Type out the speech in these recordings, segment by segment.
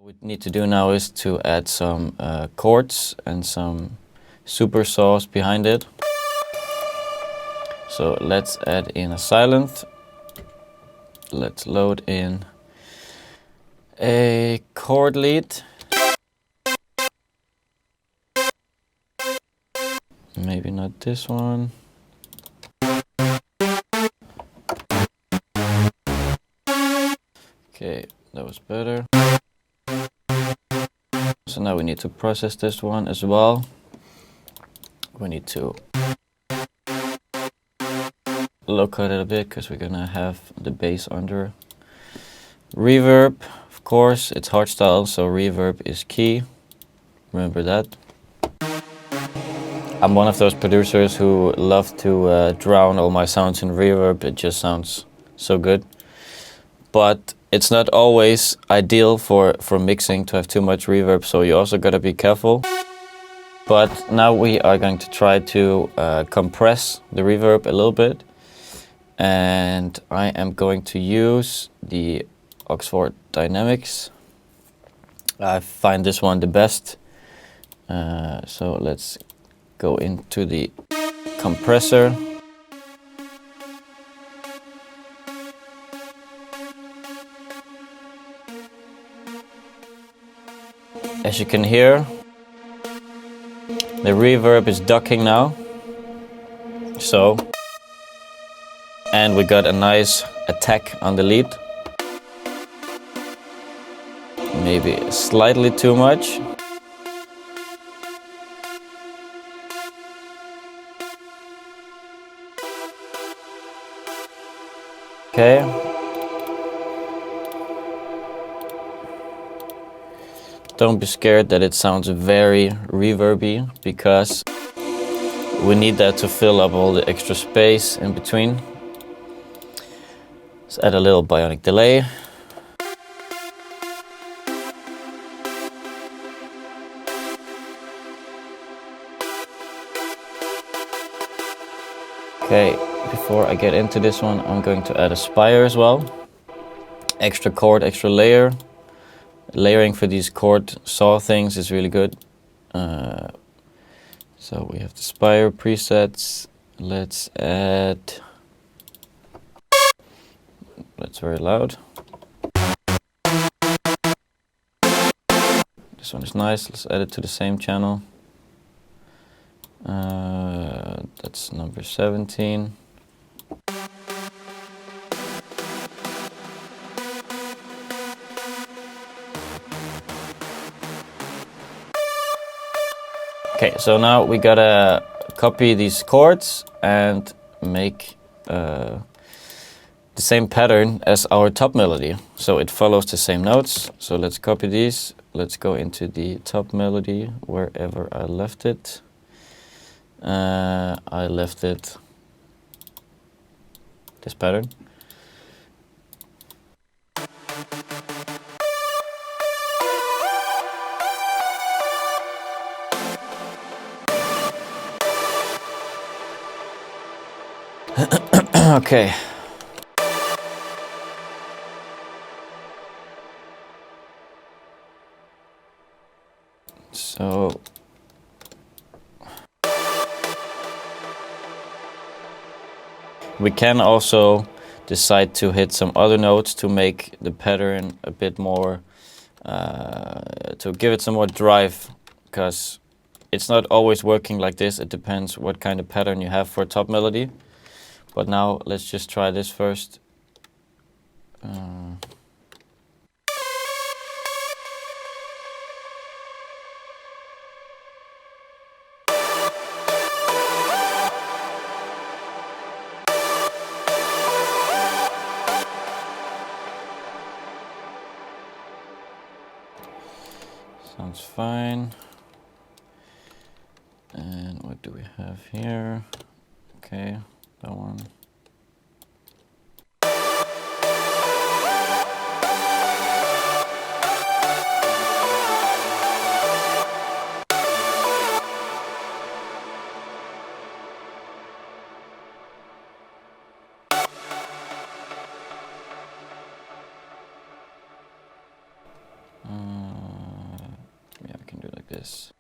What we need to do now is to add some chords and some super saws behind it. So let's add in a silent. Let's load in a chord lead. Maybe not this one. Okay, that was better. So now we need to process this one as well. We need to low cut it a bit because we're gonna have the bass under. Reverb, of course, it's hardstyle, so reverb is key. Remember that. I'm one of those producers who love to drown all my sounds in reverb. It just sounds so good. But it's not always ideal for mixing to have too much reverb, so you also gotta be careful. But now we are going to try to compress the reverb a little bit. And I am going to use the Oxford Dynamics. I find this one the best. So let's go into the compressor. As you can hear, the reverb is ducking now. So, and we got a nice attack on the lead. Maybe slightly too much. Okay. Don't be scared that it sounds very reverby, because we need that to fill up all the extra space in between. Let's add a little bionic delay. Okay, before I get into this one, I'm going to add a Spire as well. Extra chord, extra layer. Layering for these chord saw things is really good. So we have the Spire presets. Let's add... That's very loud. This one is nice. Let's add it to the same channel. That's number 17. Okay, so now we gotta copy these chords and make the same pattern as our top melody. So it follows the same notes. So let's copy these. Let's go into the top melody wherever I left it. I left it this pattern. Okay. So we can also decide to hit some other notes to make the pattern a bit more, to give it some more drive, because it's not always working like this. It depends what kind of pattern you have for a top melody. But now let's just try this first. Sounds fine. And what do we have here? Okay, that one. this.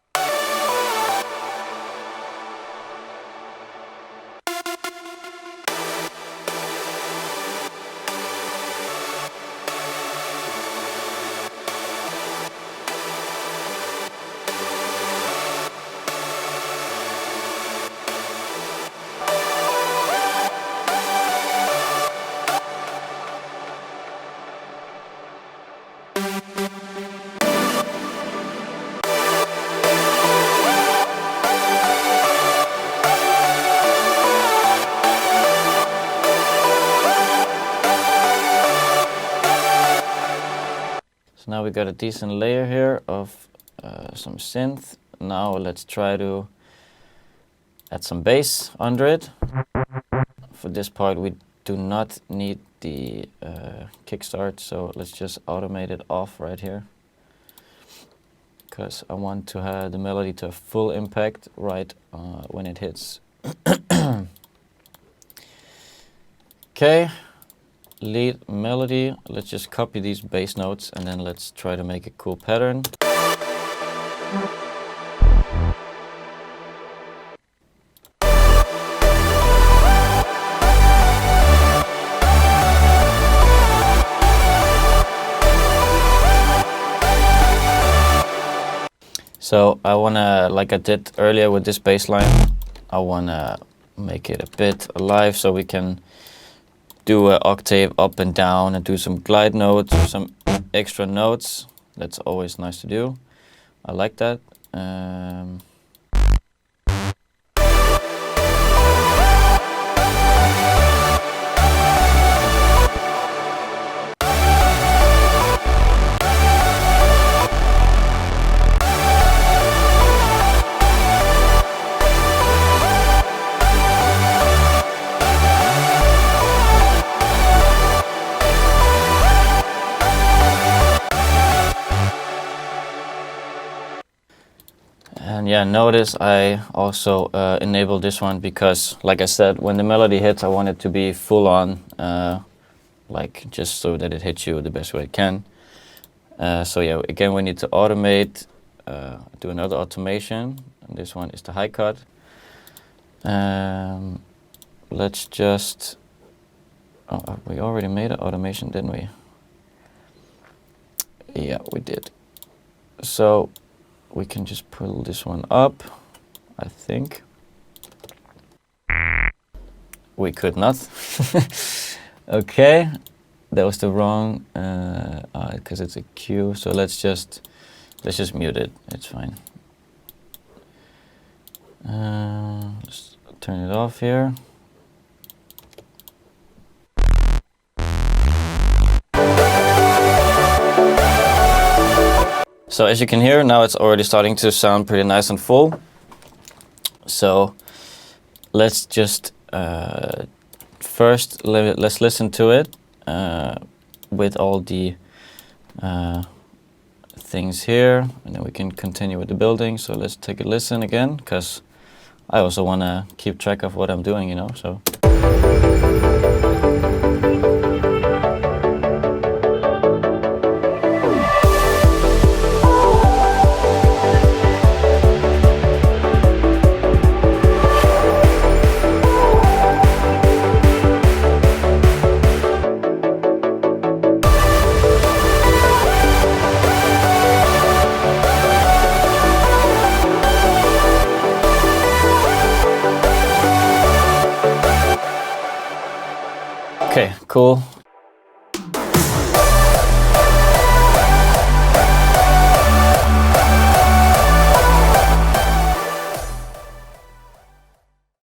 So now we got a decent layer here of some synth. Now let's try to add some bass under it. For this part we do not need the kickstart, so let's just automate it off right here. Because I want to have the melody to have full impact right when it hits. Okay. Lead melody, let's just copy these bass notes and then let's try to make a cool pattern. So I wanna, like I did earlier with this bass line, I wanna make it a bit alive so we can do an octave up and down and do some glide notes or some extra notes. That's always nice to do. I like that. And yeah, notice I also enable this one because, like I said, when the melody hits, I want it to be full on, like just so that it hits you the best way it can. So yeah, again, we need to automate, do another automation. And this one is the high cut. Let's just, oh, we already made an automation, didn't we? Yeah, we did. So we can just pull this one up, I think. We could not. Okay, that was the wrong, because it's a Q. So let's just mute it. It's fine. Let's turn it off here. So as you can hear, now it's already starting to sound pretty nice and full. So let's just first let's listen to it with all the things here, and then we can continue with the building. So let's take a listen again, because I also want to keep track of what I'm doing, you know. So. Okay, cool.